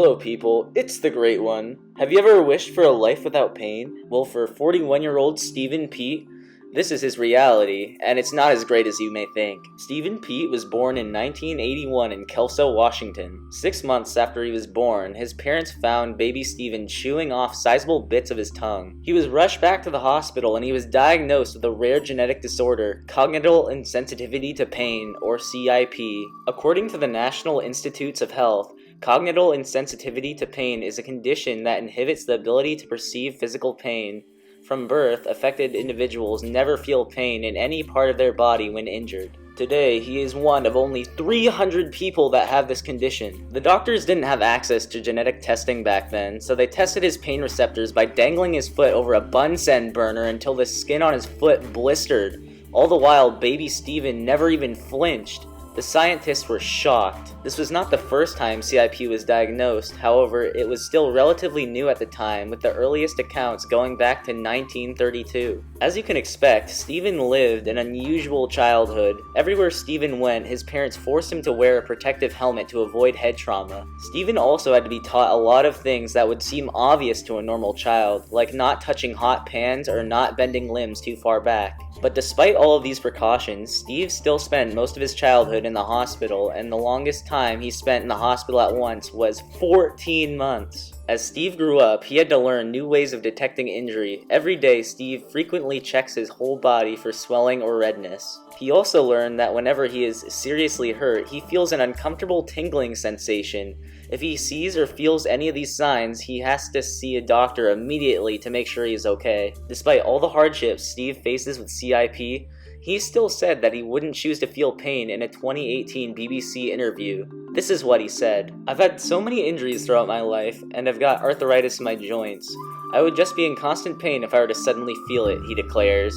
Hello people, it's the Great One. Have you ever wished for a life without pain? Well, for 41-year-old Stephen Peat, this is his reality, and it's not as great as you may think. Stephen Peat was born in 1981 in Kelso, Washington. 6 months after he was born, his parents found baby Stephen chewing off sizable bits of his tongue. He was rushed back to the hospital and he was diagnosed with a rare genetic disorder, congenital insensitivity to pain, or CIP. According to the National Institutes of Health, congenital insensitivity to pain is a condition that inhibits the ability to perceive physical pain. From birth, affected individuals never feel pain in any part of their body when injured. Today, he is one of only 300 people that have this condition. The doctors didn't have access to genetic testing back then, so they tested his pain receptors by dangling his foot over a Bunsen burner until the skin on his foot blistered. All the while, baby Stephen never even flinched. The scientists were shocked. This was not the first time CIP was diagnosed, however, it was still relatively new at the time, with the earliest accounts going back to 1932. As you can expect, Stephen lived an unusual childhood. Everywhere Stephen went, his parents forced him to wear a protective helmet to avoid head trauma. Stephen also had to be taught a lot of things that would seem obvious to a normal child, like not touching hot pans or not bending limbs too far back. But despite all of these precautions, Steve still spent most of his childhood in the hospital, and the longest time he spent in the hospital at once was 14 months. As Steve grew up, he had to learn new ways of detecting injury. Every day, Steve frequently checks his whole body for swelling or redness. He also learned that whenever he is seriously hurt, he feels an uncomfortable tingling sensation. If he sees or feels any of these signs, he has to see a doctor immediately to make sure he is okay. Despite all the hardships Steve faces with CIP, he still said that he wouldn't choose to feel pain in a 2018 BBC interview. This is what he said: "I've had so many injuries throughout my life, and I've got arthritis in my joints. I would just be in constant pain if I were to suddenly feel it," he declares.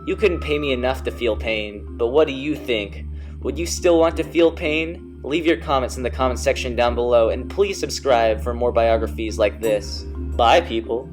"You couldn't pay me enough to feel pain, but what do you think? Would you still want to feel pain? Leave your comments in the comment section down below, and please subscribe for more biographies like this. Bye, people."